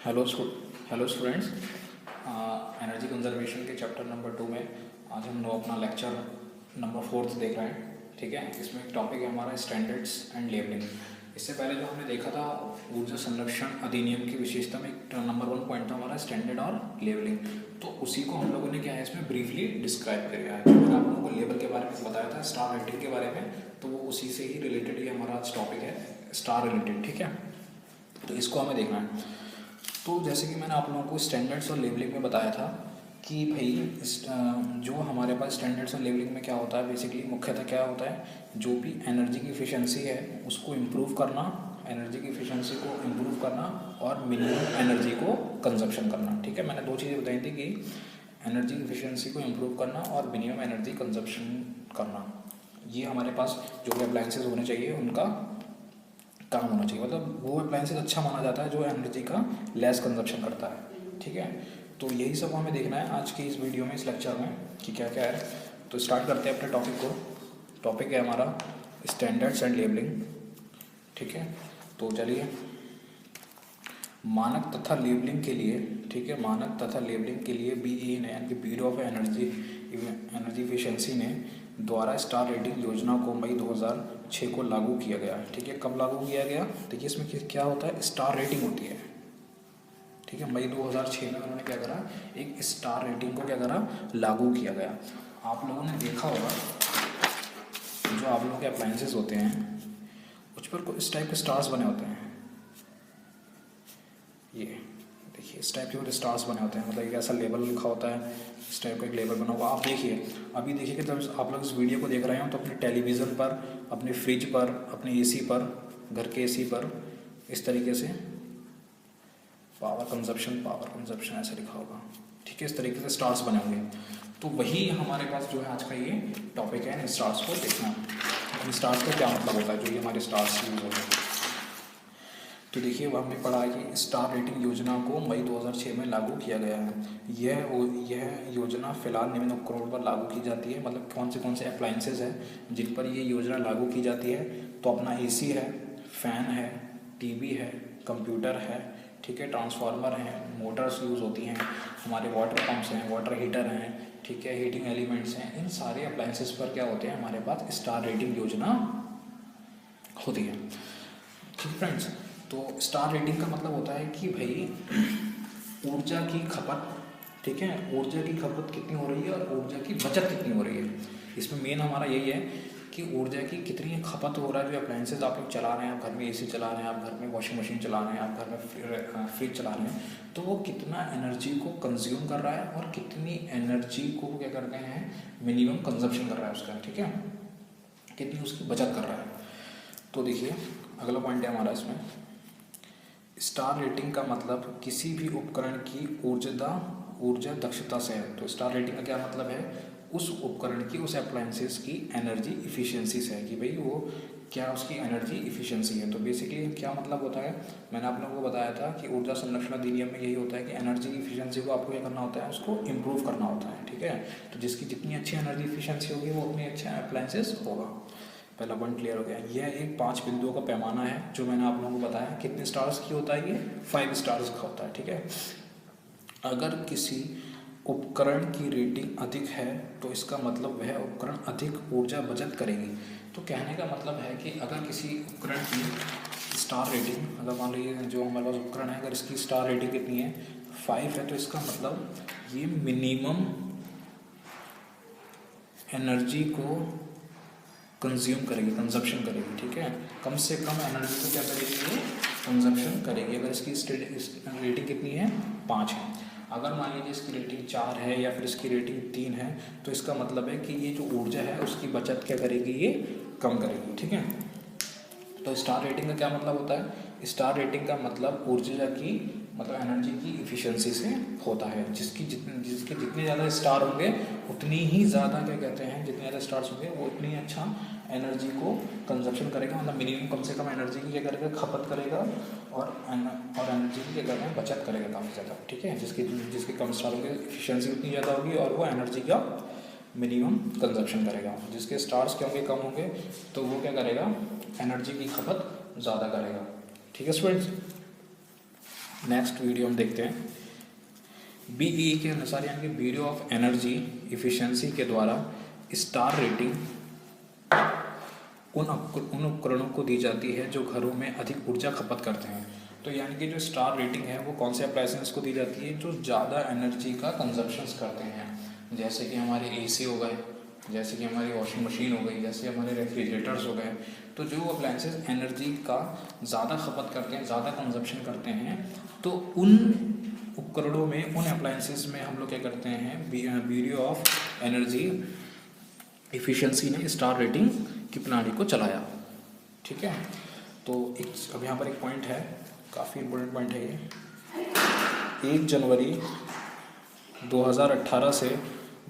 Hello hello students. Energy conservation के chapter number 2 में आज हम लोग अपना लेक्चर नंबर 4 देख रहे हैं। ठीक है, इसमें एक टॉपिक है हमारा स्टैंडर्ड्स एंड लेबलिंग। इससे पहले जो हमने देखा था ऊर्जा संरक्षण अधिनियम की विशेषता में एक नंबर 1 पॉइंट था हमारा स्टैंडर्ड और लेबलिंग। तो उसी को हम लोगों ने क्या है इसमें ब्रीफली डिस्क्राइब किया है। मैंने आप लोगों को लेवल के बारे में बताया था, स्टार रेटिंग के बारे में, तो वो उसी से ही रिलेटेड ये हमारा आज टॉपिक है, स्टार रिलेटेड। ठीक है, तो इसको हमें देखना है। तो जैसे कि मैंने आप लोगों को स्टैंडर्ड्स और लेबलिंग में बताया था कि भाई जो हमारे पास स्टैंडर्ड्स और लेबलिंग में क्या होता है, बेसिकली मुख्यतः क्या होता है, जो भी एनर्जी की एफिशिएंसी है उसको इम्प्रूव करना, एनर्जी की एफिशिएंसी को इम्प्रूव करना और मिनिमम एनर्जी को कंजप्शन करना। ठीक है, मैंने दो चीज़ें बताई थी कि एनर्जी की एफिशिएंसी को इम्प्रूव करना और मिनिमम एनर्जी कंजप्शन करना। ये हमारे पास जो भी अप्लायंसेज होने चाहिए उनका काम होना चाहिए, मतलब वो अप्लायंसेज अच्छा माना जाता है जो एनर्जी का लेस कंजप्शन करता है। ठीक है, तो यही सब हमें देखना है आज की इस वीडियो में, इस लेक्चर में, कि क्या क्या है। तो स्टार्ट करते हैं अपने टॉपिक को। टॉपिक है हमारा स्टैंडर्ड्स एंड लेबलिंग। ठीक है, तो चलिए, मानक तथा लेबलिंग के लिए, ठीक है, मानक तथा लेबलिंग के लिए BEE ने, यानी कि ब्यूरो ऑफ एनर्जी एफिशिएंसी ने द्वारा स्टार रेटिंग योजना को मई 2006 को लागू किया गया। ठीक है, कब लागू किया गया? देखिए इसमें क्या होता है, स्टार रेटिंग होती है। ठीक है, मई 2006 में उन्होंने क्या करा, एक स्टार रेटिंग को क्या करा, लागू किया गया। आप लोगों ने देखा होगा जो आप लोगों के अप्लायंसेस होते हैं उस पर इस टाइप के स्टार्स बने होते हैं। ये देखिए इस टाइप के स्टार्स बने होते हैं, मतलब एक ऐसा लेबल लिखा होता है, इस टाइप का एक लेबल बना हुआ। आप देखिए, अभी देखिए कि जब आप लोग इस वीडियो को देख रहे हो तो अपने टेलीविज़न पर, अपने फ्रिज पर, अपने AC पर, घर के AC पर इस तरीके से पावर कंजप्शन ऐसे लिखा होगा। ठीक है, इस तरीके से स्टार्स बने होंगे। तो वही हमारे पास जो है आज का ये टॉपिक है, इन स्टार्स को देखना। इन स्टार्स का क्या मतलब होता है, जो ये हमारे स्टार्स यूज होते हैं। तो देखिए वो हमने पढ़ा कि स्टार रेटिंग योजना को मई 2006 में लागू किया गया है। यह योजना फिलहाल निम्न उपकरणों पर लागू की जाती है, मतलब कौन से अप्लायंसेज हैं जिन पर ये योजना लागू की जाती है। तो अपना AC है, फ़ैन है, TV है, कंप्यूटर है, ठीक है, ट्रांसफार्मर हैं, मोटर्स यूज़ होती हैं, हमारे वाटर पंप्स हैं, वाटर हीटर हैं, ठीक है, हीटिंग एलिमेंट्स हैं। इन सारे अप्लायंसेस पर क्या होते हैं, हमारे पास स्टार रेटिंग योजना होती है। ठीक फ्रेंड्स, तो स्टार रेटिंग का मतलब होता है कि भाई ऊर्जा की खपत, ठीक है, ऊर्जा की खपत कितनी हो रही है और ऊर्जा की बचत कितनी हो रही है। इसमें मेन हमारा यही है कि ऊर्जा की कितनी खपत हो रहा है। जो अप्लायंसेज आप लोग चला रहे हैं, आप घर में AC चला रहे हैं, आप घर में वॉशिंग मशीन चला रहे हैं, आप घर में फ्रिज चला रहे हैं, तो वो कितना एनर्जी को कंज्यूम कर रहा है और कितनी एनर्जी को क्या कर रहे हैं, मिनिमम कंजप्शन कर रहा है उसका। ठीक है, कितनी उसकी बचत कर रहा है। तो देखिए अगला पॉइंट है हमारा इसमें, स्टार रेटिंग का मतलब किसी भी उपकरण की ऊर्जा दक्षता से है। तो स्टार रेटिंग का क्या मतलब है, उस उपकरण की, उस अप्लायंसेस की एनर्जी इफिशिएंसी से है कि भाई वो क्या उसकी एनर्जी इफिशिएंसी है। तो बेसिकली क्या मतलब होता है, मैंने आप लोगों को बताया था कि ऊर्जा संरक्षण अधिनियम में यही होता है कि एनर्जी की इफिशिएंसी को आपको क्या करना होता है, उसको इम्प्रूव करना होता है। ठीक है, तो जिसकी जितनी अच्छी एनर्जी इफिशिएंसी होगी वो उतनी अच्छा अप्लायंसेस होगा। पहला पॉइंट क्लियर हो गया। यह एक 5 बिंदुओं का पैमाना है जो मैंने आप लोगों को बताया। कितने स्टार्स की होता है, ये 5 स्टार्स का होता है। ठीक है, अगर किसी उपकरण की रेटिंग अधिक है तो इसका मतलब वह उपकरण अधिक ऊर्जा बचत करेगी। तो कहने का मतलब है कि अगर किसी उपकरण की स्टार रेटिंग, अगर मान लीजिए जो हमारे पास उपकरण है, अगर इसकी स्टार रेटिंग कितनी है, 5 है, तो इसका मतलब ये मिनिमम एनर्जी को कंज्यूम करेगी, कंजप्शन करेगी। ठीक है, कम से कम एनर्जी को क्या करेगी, ये कंजप्शन करेगी। अगर इसकी रेटिंग कितनी है, 5 है। अगर मान लीजिए इसकी रेटिंग 4 है या फिर इसकी रेटिंग 3 है, तो इसका मतलब है कि ये जो ऊर्जा है उसकी बचत क्या करेगी, ये कम करेगी। ठीक है, तो स्टार रेटिंग का क्या मतलब होता है, स्टार रेटिंग का मतलब ऊर्जा की, मतलब एनर्जी की इफिशिएंसी से होता है। जिसके जितने ज़्यादा स्टार होंगे उतनी ही ज़्यादा क्या कहते हैं, जितने ज़्यादा स्टार्स होंगे वो उतनी अच्छा एनर्जी को कंजप्शन करेगा, मतलब मिनिमम कम से कम एनर्जी की क्या करेगा, खपत करेगा और एनर्जी की क्या करेगा, बचत करेगा काफ़ी ज़्यादा। ठीक है, जिसके कम स्टार होंगे इफिशिएंसी उतनी ज़्यादा होगी और वो एनर्जी का मिनिमम कंजप्शन करेगा। जिसके स्टार्स क्या होंगे, कम होंगे, तो वो क्या करेगा, एनर्जी की खपत ज़्यादा करेगा। ठीक है स्टूडेंट्स, नेक्स्ट वीडियो हम देखते हैं। BEE के अनुसार यानी कि ब्यूरो ऑफ एनर्जी इफिशिएंसी के द्वारा स्टार रेटिंग उन उपकरणों को दी जाती है जो घरों में अधिक ऊर्जा खपत करते हैं। तो यानी कि जो स्टार रेटिंग है वो कौन से अप्लायंसेस को दी जाती है, जो ज़्यादा एनर्जी का कंजप्शंस करते हैं, जैसे कि हमारे AC हो गए, जैसे कि हमारी वॉशिंग मशीन हो गई, जैसे हमारे रेफ्रिजरेटर्स हो गए। तो जो अप्लायंसेस एनर्जी का ज़्यादा खपत करते हैं, ज़्यादा कंजप्शन करते हैं, तो उन उपकरणों में, उन अप्लायंसेस में हम लोग क्या करते हैं, ब्यूरो ऑफ एनर्जी इफिशिएंसी ने स्टार रेटिंग की प्रणाली को चलाया। ठीक है, तो अब यहाँ पर एक पॉइंट है, काफ़ी इम्पोर्टेंट पॉइंट है ये। 1 जनवरी 2018 से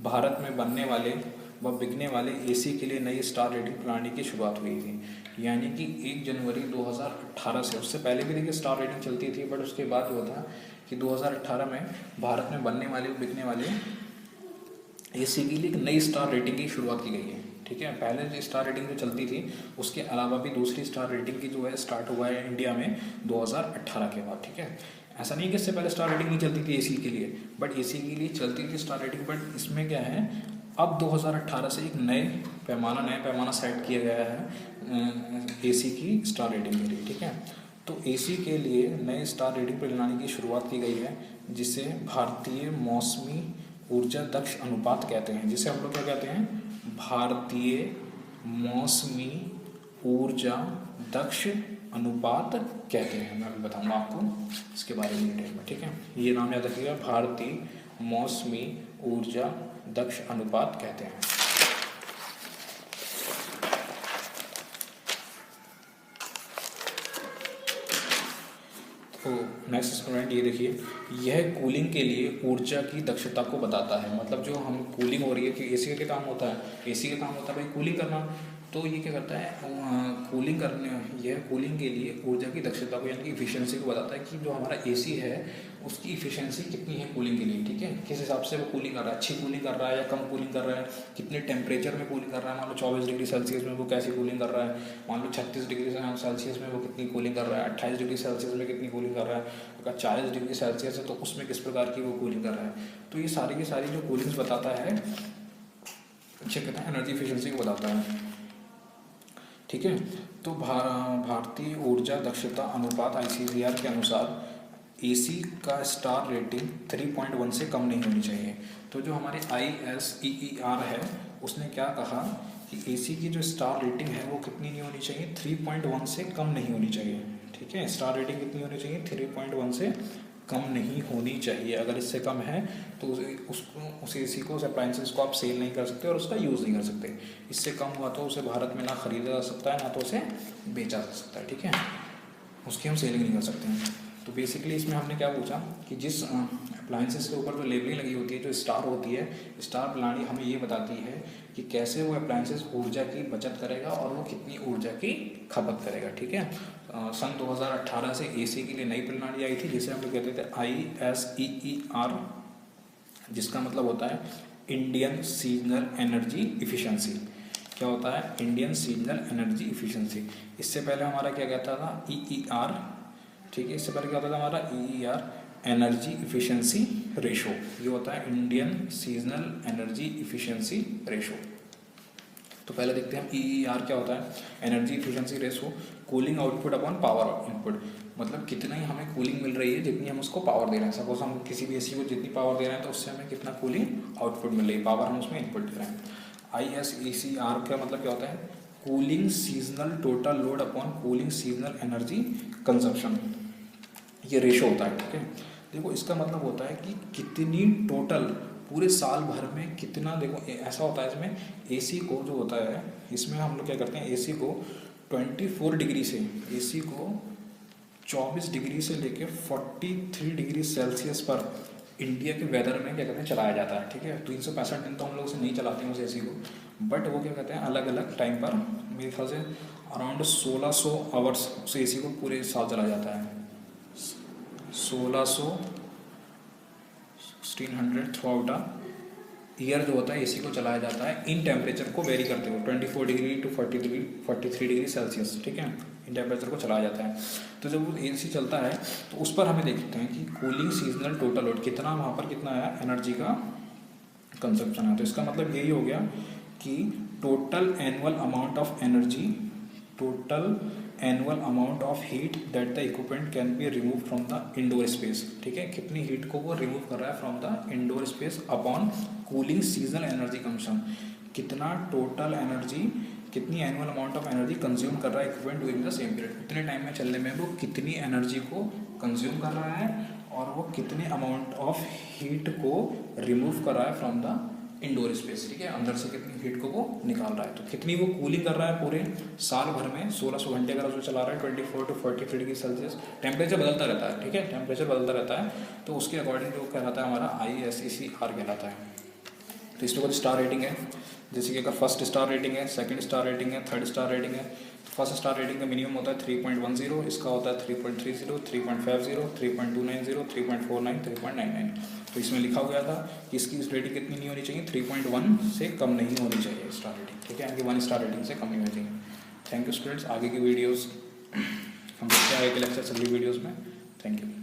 भारत में बनने वाले व बिकने वाले AC के लिए नई स्टार रेटिंग प्रणाली की शुरुआत हुई थी। यानी कि 1 जनवरी 2018 से, उससे पहले भी देखिए स्टार रेटिंग चलती थी, बट उसके बाद जो था कि 2018 में भारत में बनने वाले बिकने वाले AC के लिए एक नई स्टार रेटिंग की शुरुआत की गई है। ठीक है, पहले जो स्टार रेटिंग जो चलती थी उसके अलावा भी दूसरी स्टार रेटिंग की जो है स्टार्ट हुआ है इंडिया में 2018 के बाद। ठीक है, ऐसा नहीं है कि इससे पहले स्टार रेटिंग नहीं चलती थी AC के लिए, बट AC के लिए चलती थी स्टार रेटिंग, बट इसमें क्या है, अब 2018 से एक नया पैमाना सेट किया गया है AC की स्टार रेटिंग के लिए। ठीक है, तो AC के लिए नए स्टार रेटिंग प्रणाली की शुरुआत की गई है, जिसे भारतीय मौसमी ऊर्जा दक्ष अनुपात कहते हैं, जिसे हम लोग क्या कहते हैं, भारतीय मौसमी ऊर्जा दक्ष अनुपात कहते हैं। मैं अभी बताऊंगा आपको इसके बारे में डिटेल में। ठीक है, ये नाम याद रखिएगा, भारतीय मौसमी ऊर्जा दक्ष अनुपात कहते हैं। तो नेक्स्ट स्टूडेंट ये देखिए, यह कूलिंग के लिए ऊर्जा की दक्षता को बताता है। मतलब जो हम कूलिंग हो रही है, कि AC का क्या काम होता है, AC का काम होता है भाई कूलिंग करना, तो ये क्या करता है, कूलिंग करने, यह कूलिंग के लिए ऊर्जा की दक्षता को यानी कि इफिशिएंसी को बताता है कि जो हमारा AC है उसकी इफिशिएंसी कितनी है कूलिंग के लिए। ठीक है, किस हिसाब से वो कूलिंग कर रहा है, अच्छी कूलिंग कर रहा है या कम कूलिंग कर रहा है, कितने टेम्परेचर में कूलिंग कर रहा है। मान लो 24 डिग्री सेल्सियस में वो कैसी कूलिंग कर रहा है, मान लो 36 डिग्री सेल्सियस में वो कितनी कूलिंग कर रहा है, 28 डिग्री सेल्सियस में कितनी कूलिंग कर रहा है, अगर 40 डिग्री सेल्सियस है तो उसमें किस प्रकार की वो कूलिंग कर रहा है। तो ये सारी की सारी जो कूलिंग्स बताता है, चेक करता है, एनर्जी एफिशिएंसी को बताता है। ठीक है, तो भारतीय ऊर्जा दक्षता अनुपात ICVR के अनुसार AC का स्टार रेटिंग 3.1 से कम नहीं होनी चाहिए। तो जो हमारे ISEER है उसने क्या कहा कि AC की जो स्टार रेटिंग है वो कितनी नहीं होनी चाहिए, 3.1 से कम नहीं होनी चाहिए। ठीक है, स्टार रेटिंग कितनी होनी चाहिए, 3.1 से कम नहीं होनी चाहिए। अगर इससे कम है तो उस AC को, उस अप्लायंसेस को आप सेल नहीं कर सकते और उसका यूज़ नहीं कर सकते। इससे कम हुआ तो उसे भारत में ना खरीदा जा सकता है, ना तो उसे बेचा जा सकता है। ठीक है, उसकी हम सेलिंग नहीं कर सकते हैं। तो बेसिकली इसमें हमने क्या पूछा कि जिस अप्लायंसेस के ऊपर जो लेबलिंग लगी होती है, जो स्टार होती है, स्टार प्रणाली हमें ये बताती है कि कैसे वो अप्लायंसेस ऊर्जा की बचत करेगा और वो कितनी ऊर्जा की खपत करेगा। ठीक है, सन 2018 से AC के लिए नई प्रणाली आई थी जिसे हम लोग कहते थे ISEER, जिसका मतलब होता है इंडियन सीजनल एनर्जी इफिशिएंसी। क्या होता है, इंडियन सीजनल एनर्जी इफिशिएंसी। इससे पहले हमारा क्या कहता था, EER। ठीक है, इससे पहले क्या होता था हमारा EER, एनर्जी इफिशिएंसी रेशो। ये होता है Indian seasonal energy efficiency ratio. तो पहले देखते हैं EER क्या होता है, energy efficiency ratio, cooling output upon power input. मतलब कितना ही हमें कूलिंग मिल रही है जितनी हम उसको पावर दे रहे हैं। सपोज हम किसी भी AC को जितनी पावर दे रहे हैं तो उससे हमें कितना कूलिंग आउटपुट मिल रही है, पावर हम उसमें इनपुट दे रहे हैं। ISEER का मतलब क्या होता है, cooling seasonal total load upon cooling seasonal energy consumption, ये रेशो होता है। ठीक है, देखो इसका मतलब होता है कि कितनी टोटल पूरे साल भर में कितना, देखो ऐसा होता है इसमें AC को जो होता है, इसमें हम लोग क्या करते हैं, AC को 24 डिग्री से, AC को 24 डिग्री से लेके 43 डिग्री सेल्सियस पर इंडिया के वेदर में क्या कहते हैं चलाया जाता है। ठीक है, 365 दिन तो हम लोग उसे नहीं चलाते हैं उस AC को, बट वो क्या कहते हैं अलग अलग टाइम पर, मेरे ख्याल से अराउंड 1600 आवर्स उस AC को पूरे साल चलाया जाता है। 1600 थ्रू आउट अ ईयर जो होता है AC को चलाया जाता है इन टेम्परेचर को वेरी करते हुए 24 डिग्री टू 43 डिग्री सेल्सियस। ठीक है, टेम्परेचर को चलाया जाता है। तो जब वो AC चलता है तो उस पर हमें देखते हैं कि कूलिंग सीजनल टोटल लोड कितना, वहाँ पर कितना आया एनर्जी का कंजप्शन है। तो इसका मतलब यही हो गया कि total annual amount of energy, total annual amount of heat that the equipment can be remove from the indoor space. ठीक है, कितनी हीट को वो रिमूव कर रहा है from the indoor space upon cooling seasonal energy consumption, कितना total energy, कितनी annual amount of energy consume कर रहा है equipment during the same period, उतने टाइम में चलने में वो कितनी एनर्जी को कंज्यूम कर रहा है और वो कितने अमाउंट ऑफ हीट को रिमूव कर रहा है फ्रॉम द इंडोर स्पेस। ठीक है, अंदर से कितनी हीट को वो निकाल रहा है, तो कितनी वो कूलिंग कर रहा है पूरे साल भर में 1600 घंटे अगर उसको चला रहा है 24 to 43 डिग्री सेल्सियस। टेम्परेचर बदलता रहता है, ठीक है, टेम्परेचर बदलता रहता है, तो उसके अकॉर्डिंग जो कहलाता है हमारा ISECR कहलाता है। तो इसके बाद स्टार रेटिंग है, जैसे कि अगर फर्स्ट स्टार रेटिंग है, सेकंड स्टार रेटिंग है, थर्ड स्टार रेटिंग है। तो फर्स्ट स्टार रेटिंग का मिनिमम होता है 3.10, इसका होता है 3.30, 3.50, 3.290, 3.49, 3.99। तो इसमें लिखा गया था कि इसकी रेटिंग कितनी नहीं होनी चाहिए, 3.1 से कम नहीं होनी चाहिए स्टार रेटिंग। ठीक है, यानी कि 1 स्टार रेटिंग से कम नहीं होनी चाहिए। थैंक यू स्टूडेंट्स, आगे की वीडियोज़ हम देखते हैं, आगे के लेक्चर अगली वीडियोज़ में। Thank you.